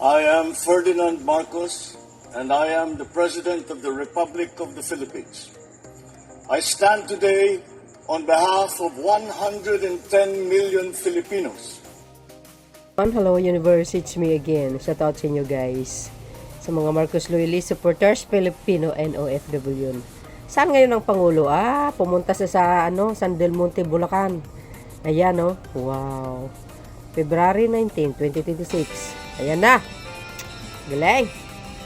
I am Ferdinand Marcos, and I am the President of the Republic of the Philippines. I stand today on behalf of 110 million Filipinos. Hello Universe, it's me again. Shout out sa inyo guys. Sa mga Marcos Loyalist supporters, Filipino and OFW. Saan ngayon ang Pangulo? Pumunta sa San Del Monte, Bulacan. Ayan wow. February 19, 2026. Ayan na. Galing.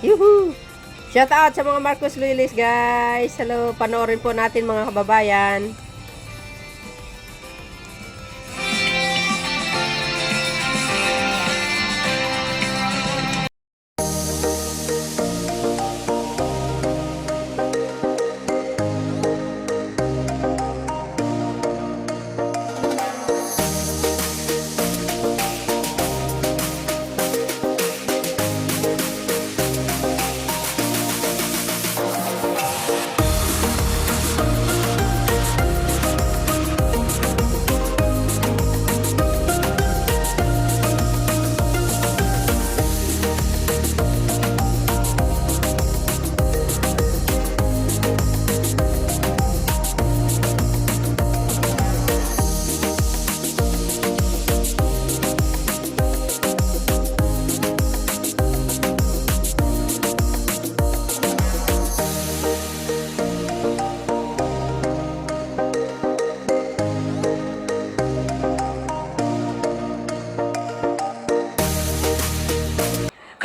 Yuhu! Shout out sa mga Marcos Loyalist guys. Hello, panoorin po natin mga kababayan.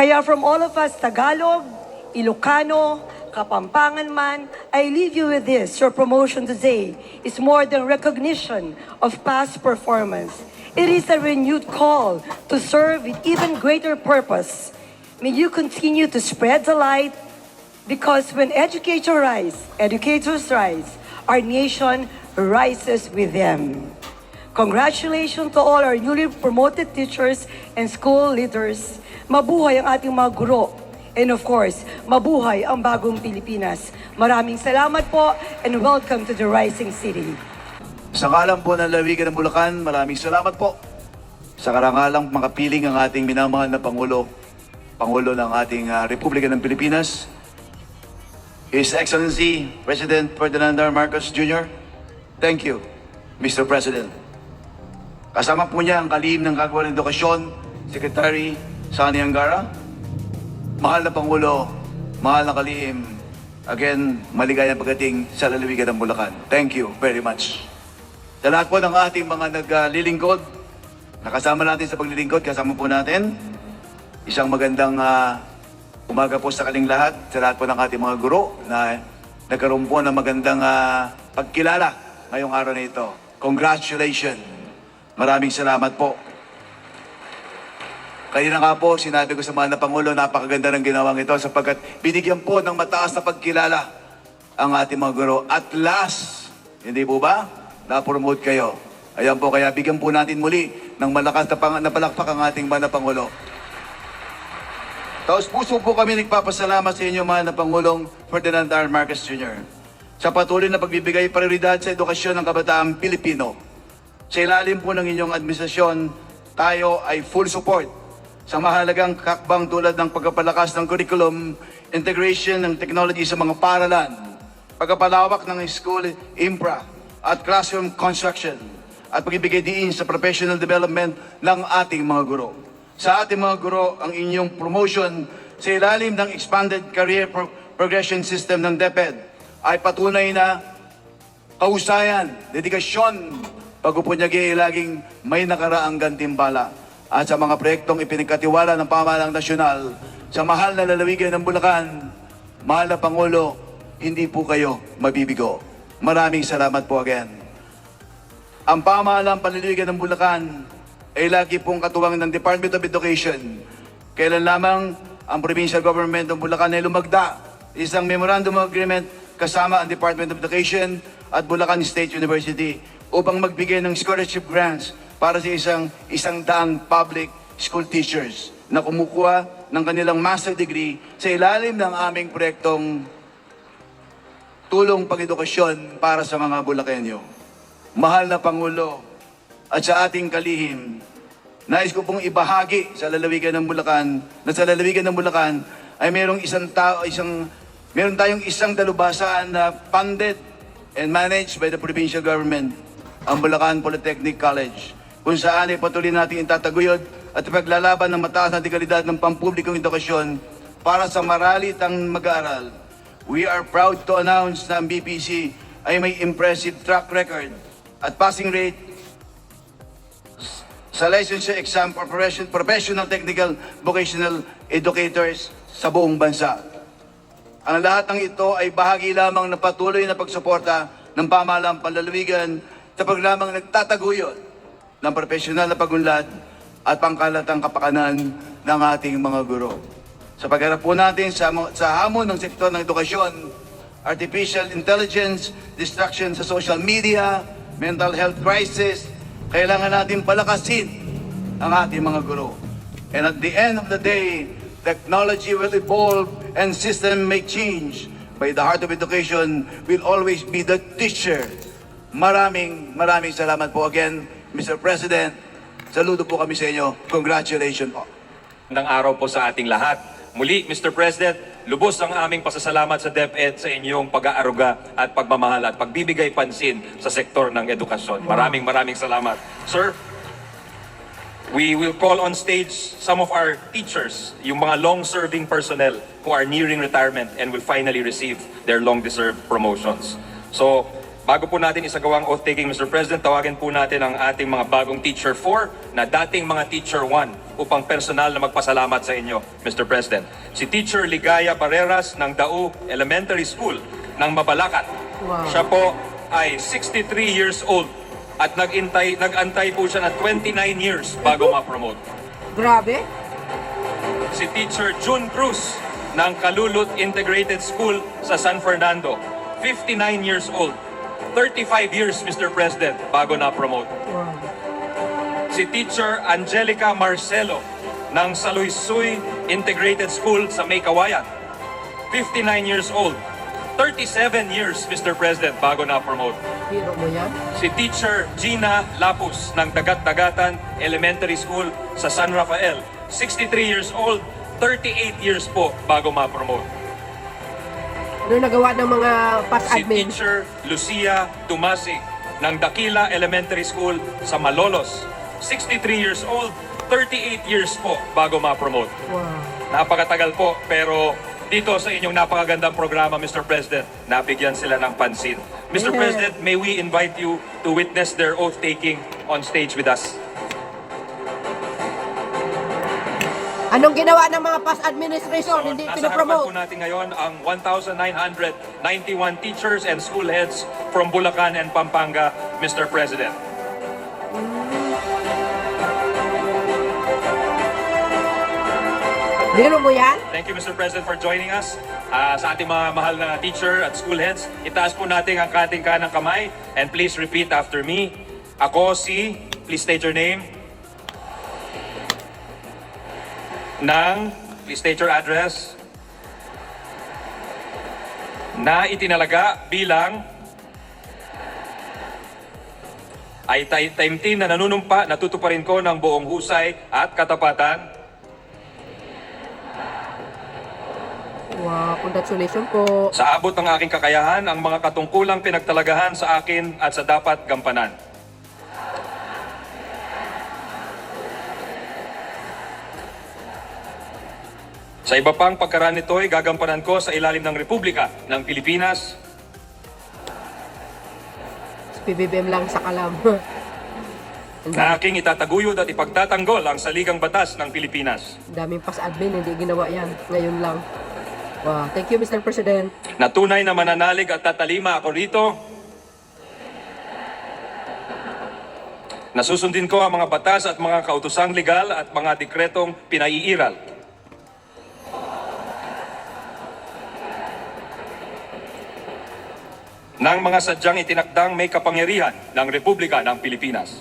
Kaya from all of us, Tagalog, Ilocano, Kapampangan man, I leave you with this. Your promotion today is more than recognition of past performance. It is a renewed call to serve with even greater purpose. May you continue to spread the light, because when educators rise, our nation rises with them. Congratulations to all our newly promoted teachers and school leaders. Mabuhay ang ating mga guro. And of course, mabuhay ang bagong Pilipinas. Maraming salamat po and welcome to the Rising City. Sa ngalan po ng Lalawigan ng Bulacan, maraming salamat po. Sa karangalang makapiling ang ating minamahal na Pangulo ng ating Republika ng Pilipinas, His Excellency President Ferdinand R. Marcos Jr. Thank you, Mr. President. Kasama po niya ang kalihim ng Kagawaran ng Edukasyon, Secretary Sani Angara. Mahal na Pangulo, mahal na kalihim, again, maligayang pagdating sa lalawigan ng Bulacan. Thank you very much. Sa lahat po ng ating mga naglilingkod, nakasama natin sa paglilingkod, kasama po natin, isang magandang umaga po sa kaling lahat, sa lahat po ng ating mga guro na nagkaroon po ng magandang pagkilala ngayong araw na ito. Congratulations! Maraming salamat po. Kanina nga po, sinabi ko sa mahal na Pangulo, napakaganda ng ginawang ito sapagkat binigyan po ng mataas na pagkilala ang ating mga guro. At last, hindi po ba? Na-promote kayo. Ayan po, kaya bigyan po natin muli ng malakas na palakpak ang ating mahal na Pangulo. Taos puso po kami nagpapasalamat sa inyo, mahal na Pangulong Ferdinand R. Marcos Jr. sa patuloy na pagbibigay prioridad sa edukasyon ng kabataang Pilipino. Sa ilalim po ng inyong administrasyon, tayo ay full support sa mahalagang kakbang tulad ng pagpapalakas ng curriculum, integration ng technology sa mga paaralan, pagpapalawak ng school infra at classroom construction, at pagbibigay diin sa professional development ng ating mga guro. Sa ating mga guro, ang inyong promotion sa ilalim ng Expanded Career Progression System ng DepEd ay patunay na kahusayan, dedikasyon, pagpupunyagi laging may nakaraang gantimpala. At sa mga proyektong ipinagkatiwala ng pamahalang nasyonal sa mahal na lalawigan ng Bulacan, mahal na Pangulo, hindi po kayo mabibigo. Maraming salamat po again. Ang pamahalang panlalawigan ng Bulacan ay lagi pong katuwang ng Department of Education. Kailan lamang ang provincial government ng Bulacan ay lumagda isang memorandum of agreement kasama ang Department of Education at Bulacan State University upang magbigay ng scholarship grants para sa isang daang public school teachers na kumukuha ng kanilang master degree sa ilalim ng aming proyektong tulong pang-edukasyon para sa mga Bulakenyo. Mahal na Pangulo, at sa ating kalihim, nais ko pong ibahagi sa lalawigan ng Bulacan, na sa lalawigan ng Bulacan ay meron tayong isang dalubhasaan na funded and managed by the provincial government, ang Bulacan Polytechnic College, kung saan ay patuloy natin itataguyod at ipaglalaban ng mataas na kalidad ng pampublikong edukasyon para sa maralitang mag-aaral. We are proud to announce na ang BPC ay may impressive track record at passing rate sa licensure exam for professional technical vocational educators sa buong bansa. Ang lahat ng ito ay bahagi lamang ng patuloy na pagsuporta ng pamahalaang panlalawigan sa programang nagtataguyod ng profesional na pagunlad at pangkalatang kapakanan ng ating mga guro. Sa pagharap po natin sa hamon ng sektor ng edukasyon, artificial intelligence, distraction sa social media, mental health crisis, kailangan natin palakasin ang ating mga guro. And at the end of the day, technology will evolve and system may change. But the heart of education will always be the teacher. Maraming salamat po again, Mr. President. Saludo po kami sa inyo. Congratulations po. Magandang araw po sa ating lahat. Muli, Mr. President, lubos ang aming pasasalamat sa DepEd sa inyong pag-aaruga at pagmamahal at pagbibigay pansin sa sektor ng edukasyon. Maraming salamat. Sir, we will call on stage some of our teachers, yung mga long-serving personnel who are nearing retirement and will finally receive their long-deserved promotions. So, bago po natin isagawang oath-taking, Mr. President, tawagin po natin ang ating mga bagong Teacher 4 na dating mga Teacher 1 upang personal na magpasalamat sa inyo, Mr. President. Si Teacher Ligaya Barreras ng Dao Elementary School ng Mabalacat. Wow. Siya po ay 63 years old at nag-antay po siya na 29 years bago ma-promote. Grabe. Si Teacher June Cruz ng Kalulut Integrated School sa San Fernando, 59 years old. 35 years, Mr. President, bago na-promote. Wow. Si Teacher Angelica Marcelo ng Saluysay Integrated School sa May Kawayan, 59 years old. 37 years, Mr. President, bago na-promote. Biro mo yan? Si Teacher Gina Lapus ng Dagat-Dagatan Elementary School sa San Rafael, 63 years old, 38 years po bago ma-promote. Ano nagawa ng mga past Si admin? Teacher Lucia Tumasig ng Dakila Elementary School sa Malolos, 63 years old, 38 years po bago ma-promote. Wow. Napakatagal po, pero dito sa inyong napakagandang programa, Mr. President, nabigyan sila ng pansin. Mr. Yeah. President, may we invite you to witness their oath-taking on stage with us. Anong ginawa ng mga past administration? So, Hindi nasa harapan po pinopromote. natin ngayon ang 1,991 teachers and school heads from Bulacan and Pampanga, Mr. President. Biro mo yan? Thank you, Mr. President, for joining us. Sa ating mga mahal na teacher at school heads, itaas po natin ang ating kanang kamay and please repeat after me. Ako si, please state your name, please state your address, na itinalaga bilang ay taimtim na nanunumpa, natutuparin ko ng buong husay at katapatan. Wow, congratulations po. Sa abot ng aking kakayahan, ang mga katungkulang pinagtalagahan sa akin at sa dapat gampanan. Sa iba pang pagkaraan nito'y gagampanan ko sa ilalim ng Republika ng Pilipinas. PBBM lang sa kalam. Na aking itataguyod at ipagtatanggol ang saligang batas ng Pilipinas. Daming past admin, hindi ginawa yan. Ngayon lang. Wow, thank you, Mr. President. Na tunay na mananalig at tatalima ako rito. Nasusundin ko ang mga batas at mga kautosang legal at mga dekretong pinaiiral. Ng mga sadyang itinakdang may kapangyarihan ng Republika ng Pilipinas.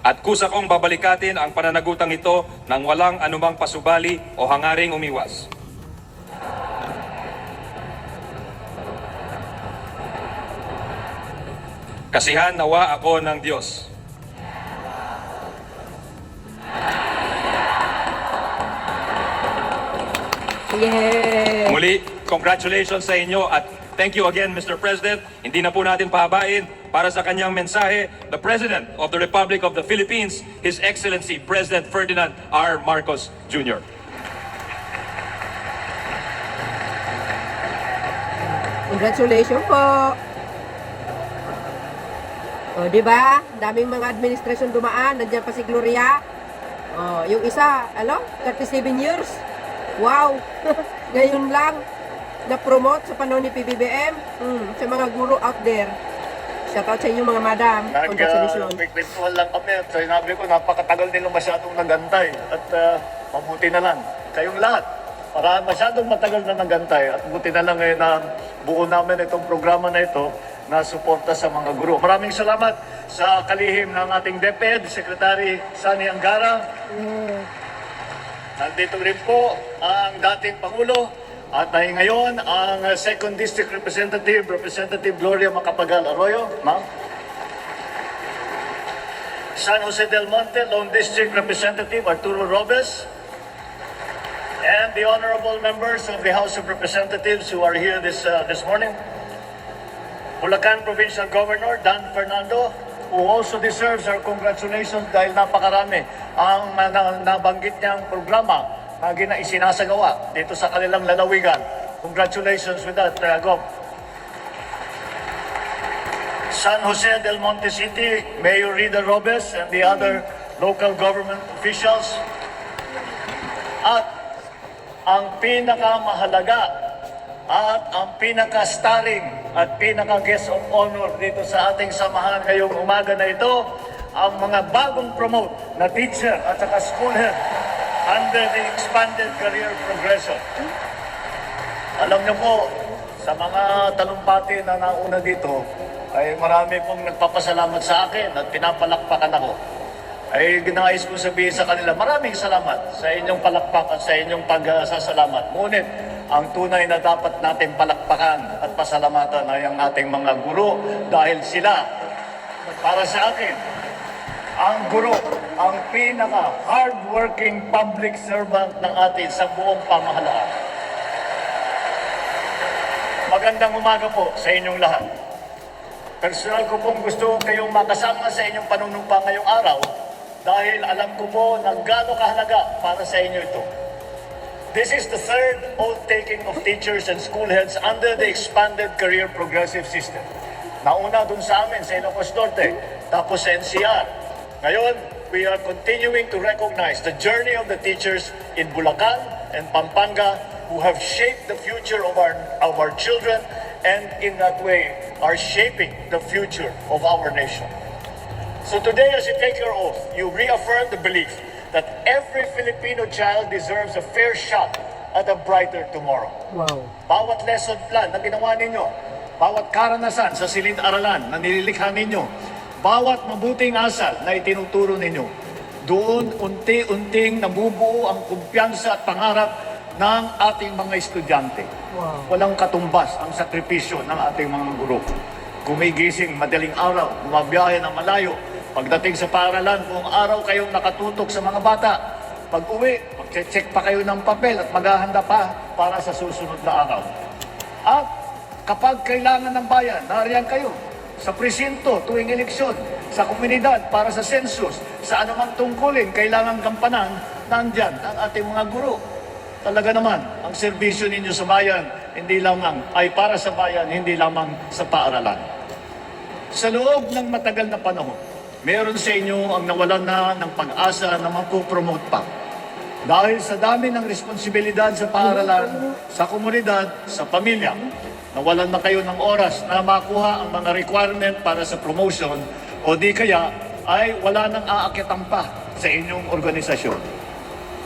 At kusa kong babalikatin ang pananagutang ito nang walang anumang pasubali o hangaring umiwas. Kasihan nawa ako ng Diyos. Yay! Muli, congratulations sa inyo at thank you again, Mr. President. Hindi na po natin pahabain para sa kanyang mensahe, the President of the Republic of the Philippines, His Excellency President Ferdinand R. Marcos Jr. Congratulations po! O, di ba? Daming mga administrasyon dumaan. Nandiyan pa si Gloria. O, yung isa, 37 years. Wow! Ngayon lang, na-promote sa panahon ni PBBM. Sa mga guru out there. Shout out sa inyo mga madam. Congratulations. Nagkwentuhan lang kami at sinabi ko, napakatagal nilang masyadong nagantay at mabuti na lang. Kayong lahat, para masyadong matagal na nagantay at buti na lang ngayon na buo namin itong programa na ito na suporta sa mga guro. Maraming salamat sa kalihim ng ating DepEd, Secretary Sani Angara. Nandito rin po ang dating Pangulo at ngayon ang 2nd District Representative, Representative Gloria Macapagal Arroyo. Ma'am. San Jose del Monte, Lone District Representative Arturo Robes. And the honorable members of the House of Representatives who are here this morning. Bulacan Provincial Governor Dan Fernando, who also deserves our congratulations dahil napakarami ang nabanggit niyang programa na isinasagawa dito sa kanilang lalawigan. Congratulations with that, Gov. San Jose del Monte City, Mayor Rida Robes and the other local government officials. At ang pinakamahalaga at ang pinaka-starring at pinaka-guest of honor dito sa ating samahan ngayong umaga na ito, ang mga bagong promote na teacher at saka school head under the expanded career progression. Alam niyo po, sa mga talumpati na nauna dito, ay marami pong nagpapasalamat sa akin at pinapalakpakan ako. Ay ginais ko sabihin sa kanila, maraming salamat sa inyong palakpak at sa inyong pagsasalamat. Ngunit, ang tunay na dapat natin palakpakan at pasalamatan ay ang ating mga guro dahil sila, para sa akin, ang guro, ang pinaka-hardworking public servant ng atin sa buong pamahalaan. Magandang umaga po sa inyong lahat. Personal ko pong gusto kayong makasama sa inyong panunumpa ngayong araw dahil alam ko po na gaano kahalaga para sa inyo ito. This is the third oath-taking of teachers and school heads under the expanded career progressive system. Nauna dun sa amin sa Ilocos Norte, tapos sa NCR. Ngayon, we are continuing to recognize the journey of the teachers in Bulacan and Pampanga who have shaped the future of our children and in that way are shaping the future of our nation. So today, as you take your oath, you reaffirm the belief that every Filipino child deserves a fair shot at a brighter tomorrow. Wow. Bawat lesson plan na ginawa ninyo, bawat karanasan sa silid-aralan na nililikha ninyo, bawat mabuting asal na itinuturo ninyo, doon unti-unting nabubuo ang kumpiyansa at pangarap ng ating mga estudyante. Wow. Walang katumbas ang sakripisyo ng ating mga guro. Gumigising madaling araw, bumabiyahe ng malayo. Pagdating sa paaralan, buong araw kayong nakatutok sa mga bata. Pag-uwi, mag-check pa kayo ng papel at maghahanda pa para sa susunod na araw. At kapag kailangan ng bayan, nariyan kayo sa presinto tuwing eleksyon, sa komunidad para sa census, sa anumang tungkulin kailangan gampanan, nandyan ang ating mga guro. Talaga naman, ang serbisyo ninyo sa bayan, hindi lamang ay para sa bayan, hindi lamang sa paaralan. Sa loob ng matagal na panahon, meron sa inyo ang nawalan na ng pag-asa na mapupromote pa. Dahil sa dami ng responsibilidad sa paaralan, sa komunidad, sa pamilya, nawalan na kayo ng oras na makuha ang mga requirement para sa promotion o di kaya ay wala nang aakitan pa sa inyong organisasyon.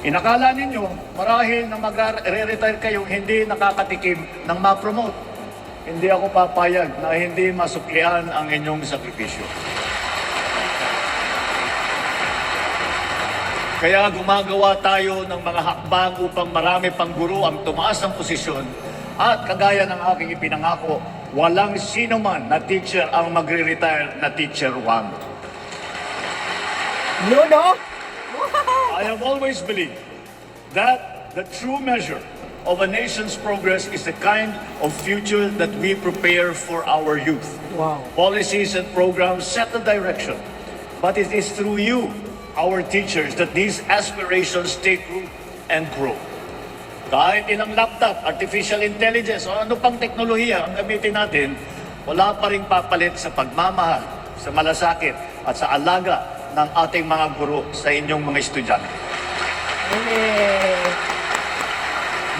Inakala ninyo, marahil na magre-retire kayong hindi nakakatikim ng ma-promote. Hindi ako papayag na hindi masuklian ang inyong sakripisyo. Kaya gumagawa tayo ng mga hakbang upang marami pang guro ang tumaas ang posisyon at kagaya ng aking ipinangako, walang sino man na teacher ang magre-retire na Teacher 1. No? I have always believed that the true measure of a nation's progress is the kind of future that we prepare for our youth. Wow. Policies and programs set the direction, but it is through you, our teachers, that these aspirations take root and grow. Kahit ilang laptop, artificial intelligence, o ano pang teknolohiya ang gamitin natin, wala pa rin papalit sa pagmamahal, sa malasakit, at sa alaga ng ating mga guro sa inyong mga estudyante.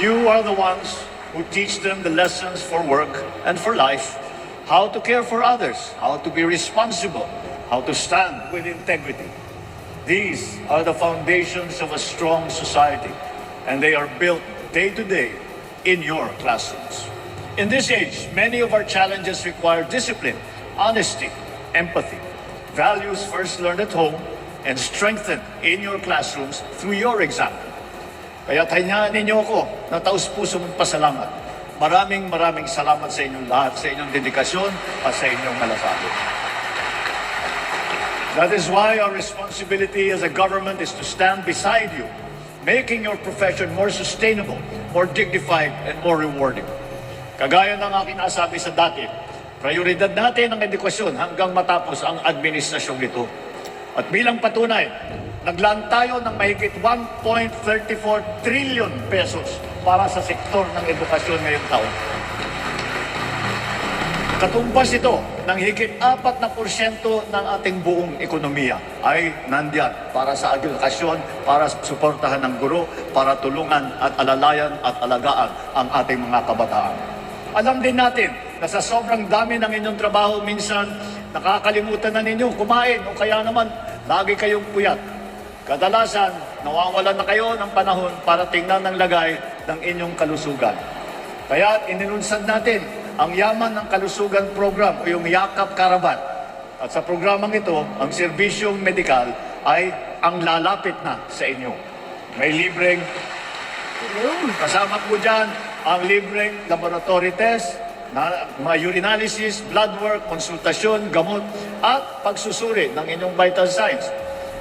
You are the ones who teach them the lessons for work and for life, how to care for others, how to be responsible, how to stand with integrity. These are the foundations of a strong society, and they are built day to day in your classrooms. In this age, many of our challenges require discipline, honesty, empathy, values first learned at home and strengthened in your classrooms through your example. Kaya tanyaan ninyo ako na taus-puso mong pasalamat. Maraming salamat sa inyong lahat, sa inyong dedikasyon at sa inyong malasakit. That is why our responsibility as a government is to stand beside you, making your profession more sustainable, more dignified, and more rewarding. Kagaya ng aking nasabi sa dati, prioridad natin ang edukasyon hanggang matapos ang administrasyong ito. At bilang patunay, naglaan tayo ng mahigit 1.34 trillion pesos para sa sektor ng edukasyon ngayong taon. Katumbas ito ng higit 4% ng ating buong ekonomiya ay nandiyan para sa edukasyon, para suportahan ng guro, para tulungan at alalayan at alagaan ang ating mga kabataan. Alam din natin na sa sobrang dami ng inyong trabaho, minsan nakakalimutan na ninyo kumain o kaya naman lagi kayong puyat. Kadalasan, nawawalan na kayo ng panahon para tingnan ng lagay ng inyong kalusugan. Kaya inilunsad natin ang Yaman ng Kalusugan Program o yung Yakap Karavan. At sa programang ito, ang serbisyong medikal ay ang lalapit na sa inyo. May libreng, kasama po dyan, ang libreng laboratory test, na mga urinalysis, blood work, konsultasyon, gamot, at pagsusuri ng inyong vital signs.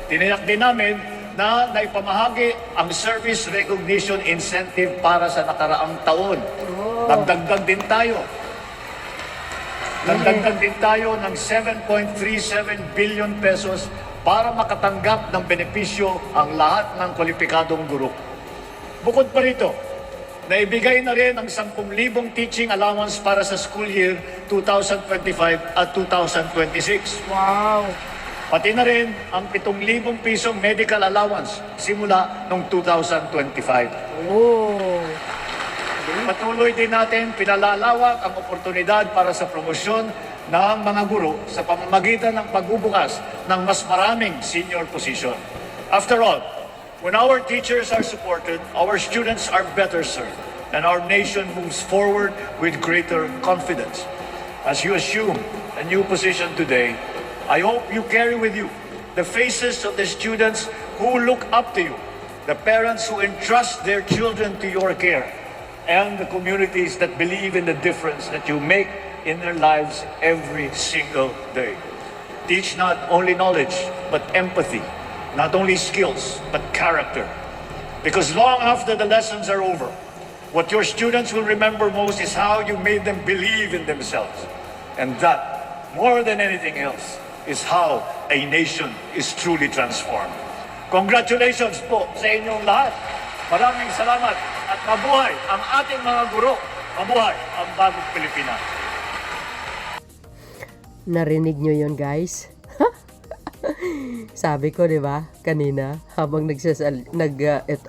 Tiniyak din namin na naipamahagi ang Service Recognition Incentive para sa nakaraang taon. Nagdagdag din tayo. Nagdagdag din tayo ng 7.37 billion pesos para makatanggap ng benepisyo ang lahat ng kwalipikadong guro. Bukod pa rito, naibigay na rin ang 10,000 teaching allowance para sa school year 2025 at 2026. Wow. Pati na rin ang 7,000 pisong medical allowance simula noong 2025. Oh. Patuloy din natin pinalalawak ang oportunidad para sa promosyon ng mga guro sa pamamagitan ng pagbubukas ng mas maraming senior position. After all, when our teachers are supported, our students are better served, and our nation moves forward with greater confidence. As you assume a new position today, I hope you carry with you the faces of the students who look up to you, the parents who entrust their children to your care, and the communities that believe in the difference that you make in their lives every single day. Teach not only knowledge, but empathy, not only skills, but character. Because long after the lessons are over, what your students will remember most is how you made them believe in themselves. And that, more than anything else, is how a nation is truly transformed. Congratulations po sa inyong lahat. Maraming salamat at mabuhay ang ating mga guro. Mabuhay ang bagong Pilipinas. Narinig nyo yun, guys? Sabi ko, di ba, kanina, habang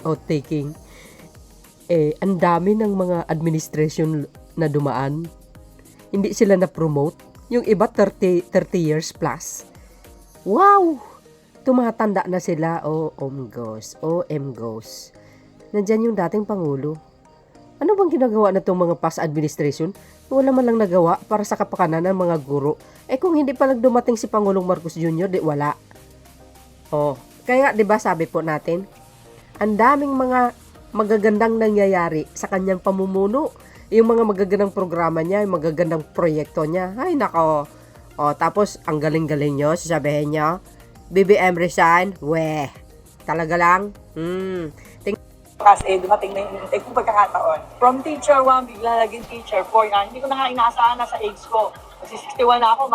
outtaking, ang dami ng mga administration na dumaan. Hindi sila na-promote. Yung iba, 30 years plus. Wow! Tumatanda na sila. OMGOS. Nandyan yung dating Pangulo. Ano bang ginagawa na itong mga past administration? Wala man lang nagawa para sa kapakanan ng mga guro. Kung hindi pa lang dumating si Pangulong Marcos Jr., di wala. Kaya 'di ba sabi po natin, ang daming mga magagandang nangyayari sa kanyang pamumuno, yung mga magagandang programa niya, yung magagandang proyekto niya. Ay, nako. O, tapos, ang galing-galing nyo, sasabihin nyo, BBM resign, weh. Talaga lang? Kasi dumating na yung pagkakataon. From teacher 1, bigla naging teacher 4 yan. Hindi ko na nga inaasahan na sa age ko. Kasi 61 na ako,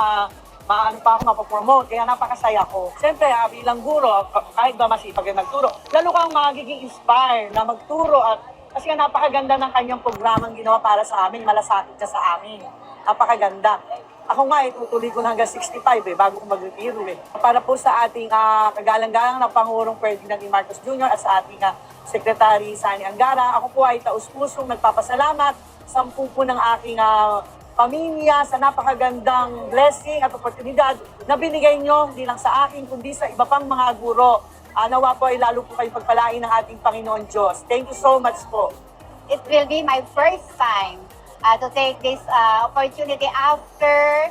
maano pa ako mapapromote. Kaya napakasaya ko. Siyempre, bilang guro, kahit ba masipag yung nagturo, lalo kang magiging inspire na magturo. At kasi nga napakaganda ng kanyang programang ginawa para sa amin. Malasakit siya sa amin. Napakaganda. Ako nga, itutuloy ko na hanggang 65 bago ko mag-retiro Para po sa ating kagalang-galang na Pangulong Ferdinand E. Marcos Jr. at sa ating Secretary Sani Angara, ako po ay taus-pusong nagpapasalamat sa po ng aking pamilya sa napakagandang blessing at oportunidad na binigay nyo hindi lang sa akin kundi sa iba pang mga guro. Nawa po ay lalo po kayo pagpalain ng ating Panginoon Diyos. Thank you so much po. It will be my first time to take this opportunity after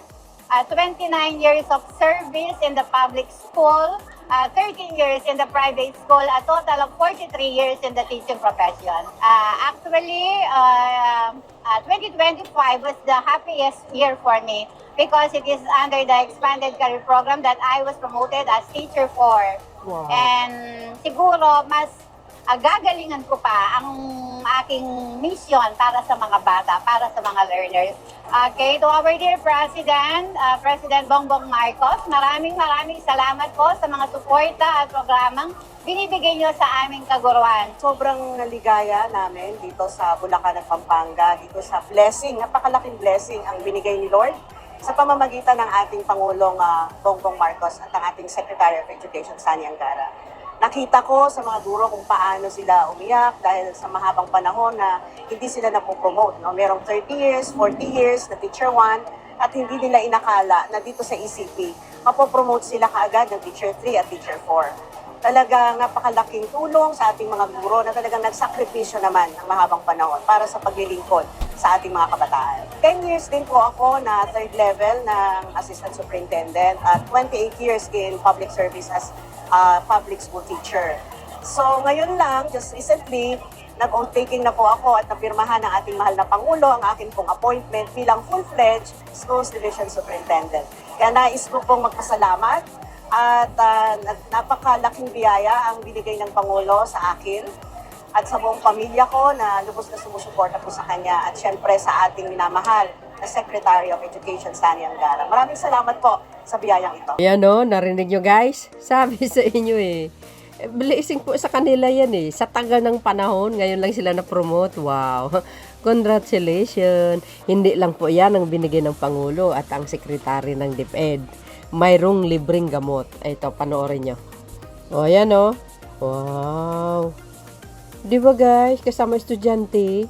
29 years of service in the public school, 13 years in the private school, a total of 43 years in the teaching profession. Actually, 2025 was the happiest year for me because it is under the expanded career program that I was promoted as teacher 4. Wow. And siguro mas gagalingan ko pa ang aking mission para sa mga bata, para sa mga learners. Okay, to our dear President, President Bongbong Marcos, maraming salamat po sa mga suporta at programang binibigay nyo sa aming kaguruan. Sobrang naligaya namin dito sa Bulacan at Pampanga, dito sa blessing, napakalaking blessing ang binigay ni Lord sa pamamagitan ng ating Pangulong Bongbong Marcos at ang ating Secretary of Education, Sani Angara. Nakita ko sa mga guro kung paano sila umiyak dahil sa mahabang panahon na hindi sila napopromote. No? Merong 30 years, 40 years na teacher 1 at hindi nila inakala na dito sa ECP, mapopromote sila kaagad ng teacher 3 at teacher 4. Talagang napakalaking tulong sa ating mga guro na talagang nagsakripisyo naman ng mahabang panahon para sa paglilingkod sa ating mga kabataan. 10 years din po ako na third level ng assistant superintendent at 28 years in public service as public school teacher. So ngayon lang, just recently, nag-oath taking na po ako at napirmahan ng ating mahal na Pangulo ang akin pong appointment bilang full-fledged Schools Division Superintendent. Kaya nais ko pong magpasalamat at napakalaking biyaya ang binigay ng Pangulo sa akin at sa buong pamilya ko na lubos na sumusuporta po sa kanya at syempre sa ating minamahal na Secretary of Education, Sani Angara. Maraming salamat po sa biyayang ito. Ayan o, narinig nyo guys? Sabi sa inyo blessing po sa kanila yan sa tagal ng panahon, ngayon lang sila na-promote. Wow! Congratulations! Hindi lang po yan ang binigay ng Pangulo at ang Secretary ng DepEd. Mayroong libreng gamot. Ito, panoorin nyo. O, ayan o. Wow! Di ba guys, kasama estudyante,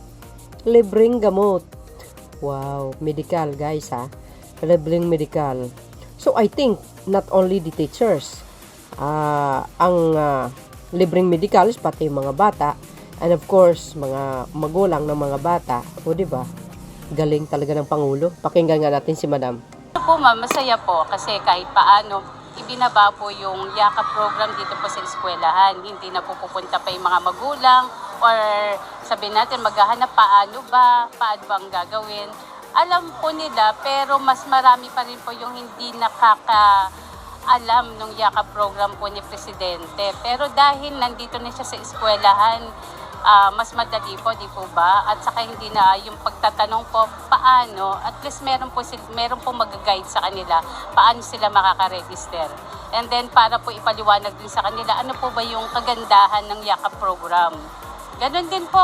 libreng gamot. Wow, medical guys libreng medical. So I think not only the teachers, ang libreng medicals pati yung mga bata and of course mga magulang ng mga bata. O di ba? Galing talaga ng Pangulo. Pakinggan nga natin si Madam. Ito po ma'am, masaya po kasi kahit paano ibinaba po yung yakap program dito po sa eskwelahan. Hindi na po pupunta pa yung mga magulang or sabihin natin maghahanap paano ba ang gagawin. Alam po nila pero mas marami pa rin po yung hindi nakakaalam ng yakap program po ni Presidente. Pero dahil nandito na siya sa eskwelahan, mas madali po, di po ba? At saka hindi na yung pagtatanong po paano, at least meron po mag-guide sa kanila paano sila makaka-register. And then para po ipaliwanag din sa kanila ano po ba yung kagandahan ng yakap program. Ganon din po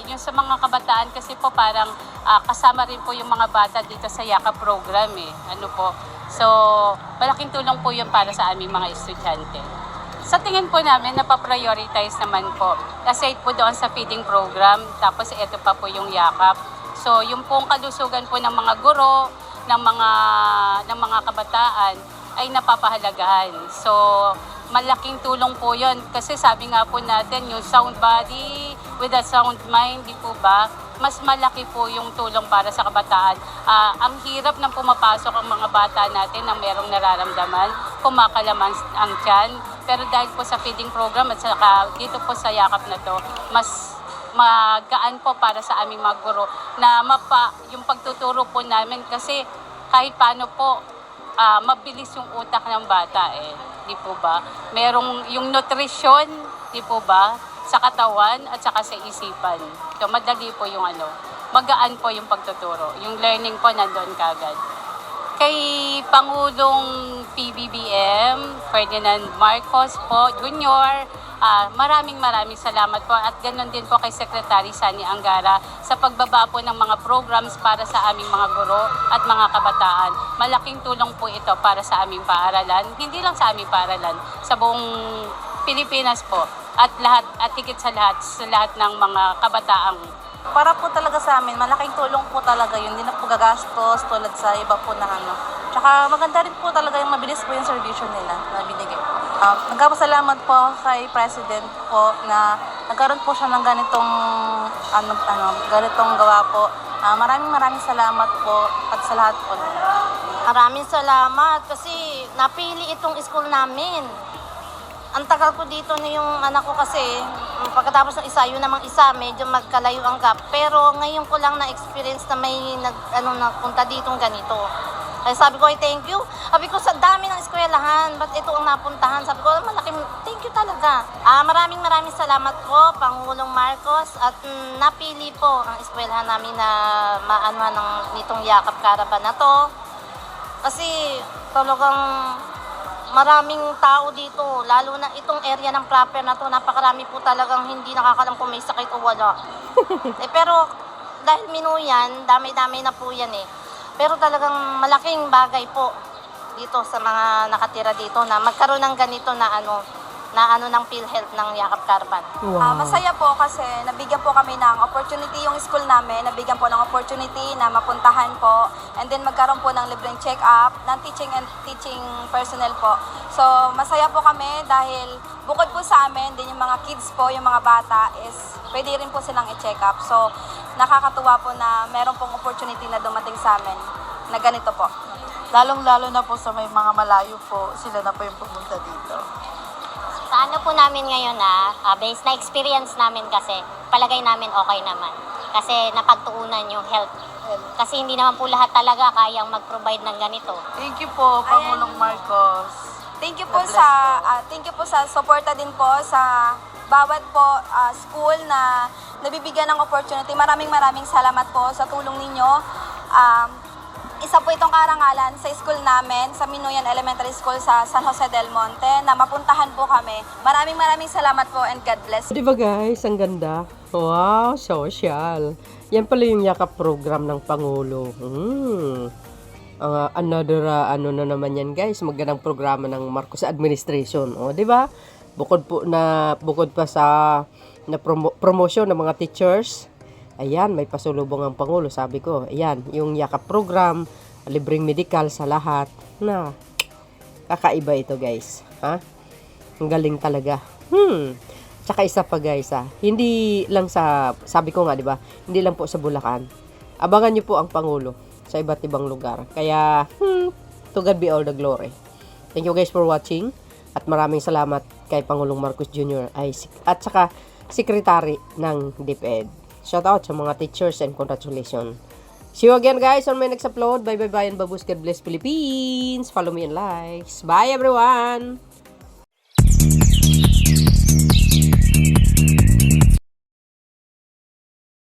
yung sa mga kabataan kasi po parang kasama rin po yung mga bata dito sa yakap program Ano po. So malaking tulong po yun para sa aming mga estudyante. Sa tingin po namin, napaprioritize naman po. Kasi po doon sa feeding program, tapos ito pa po yung yakap. So, yung pong kalusugan po ng mga guro, ng mga kabataan, ay napapahalagahan. So, malaking tulong po yun. Kasi sabi nga po natin, yung sound body with a sound mind, di po ba? Mas malaki po yung tulong para sa kabataan. Ang hirap ng pumapasok ang mga bata natin na merong nararamdaman, kumakalaman ang tiyan. Pero dahil po sa feeding program at saka dito po sa yakap na to, mas magaan po para sa aming mga guro na yung pagtuturo po namin kasi kahit paano po mabilis yung utak ng bata di po ba? Merong yung nutrisyon, di po ba? Sa katawan at saka sa isipan. So madali po yung magaan po yung pagtuturo. Yung learning po nandun kagad. Kay Pangulong PBBM, Ferdinand Marcos po, Jr., maraming salamat po at ganoon din po kay Secretary Sani Angara sa pagbaba po ng mga programs para sa aming mga guro at mga kabataan. Malaking tulong po ito para sa aming paaralan, hindi lang sa aming paaralan, sa buong Pilipinas po at higit sa lahat ng mga kabataang. Para po talaga sa amin, malaking tulong po talaga yun. Hindi na po gagastos tulad sa iba po na Tsaka maganda rin po talaga yung mabilis po yung servisyo nila na binigay. Nagpapasalamat po kay President po na nagkaroon po siya ng ganitong gawa po. Maraming salamat po at sa lahat po. Maraming salamat kasi napili itong school namin. Ang tagal ko dito na yung anak ko kasi pagkatapos ng isa, yun namang isa, medyo magkalayo ang gap. Pero ngayon ko lang na-experience na may napunta ditong ganito. Kaya sabi ko, thank you. Sabi ko, sa dami ng eskwelahan, ba't ito ang napuntahan? Sabi ko, malaking thank you talaga. Maraming salamat po, Pangulong Marcos, at napili po ang eskwelahan namin na maanuhan nitong Yakap Caravan na to. Kasi talagang maraming tao dito, lalo na itong area ng proper na to, napakarami po talagang hindi nakakalam kung may sakit o wala. Pero dahil Minuyan, dami-dami na po yan Pero talagang malaking bagay po dito sa mga nakatira dito na magkaroon ng ganito na ng PhilHealth ng Yakap Caravan. Wow. Masaya po kasi nabigyan po kami ng opportunity yung school namin, nabigyan po ng opportunity na mapuntahan po and then magkaroon po ng libreng check-up ng teaching personnel po. So masaya po kami dahil bukod po sa amin, din yung mga kids po, yung mga bata is pwede rin po silang i-check up. So nakakatuwa po na meron pong opportunity na dumating sa amin na ganito po. Lalong-lalo na po sa may mga malayo po, sila na po yung pumunta dito. Sa po namin ngayon based na experience namin kasi, palagay namin okay naman. Kasi napagtuunan yung health. Kasi hindi naman po lahat talaga kayang mag-provide ng ganito. Thank you po, Pangulong Marcos. Thank you po sa suporta din po sa bawat po school na nabibigyan ng opportunity. Maraming salamat po sa tulong ninyo. Isa po itong karangalan sa school namin, sa Minuyan Elementary School sa San Jose del Monte, na mapuntahan po kami. Maraming salamat po and God bless. Di ba guys, ang ganda? Wow, social. Yan pala yung yakap program ng Pangulo. Another na naman yan guys, magandang programa ng Marcos Administration. O, di ba? Bukod pa sa promotion ng mga teachers, ayan, may pasulubong ang Pangulo, sabi ko. Ayan, yung yakap program, libreng medical sa lahat. Na, kakaiba ito guys. Ha? Ang galing talaga. Tsaka isa pa guys hindi lang sabi ko nga, di ba? Hindi lang po sa Bulacan. Abangan nyo po ang Pangulo sa iba't ibang lugar. Kaya, to God be all the glory. Thank you guys for watching. At maraming salamat kay Pangulong Marcos Jr. At saka, Secretary ng DepEd. Shout out sa mga teachers and congratulations. See you again guys on my next upload. Bye and babus. God bless Philippines. Follow me and likes. Bye everyone.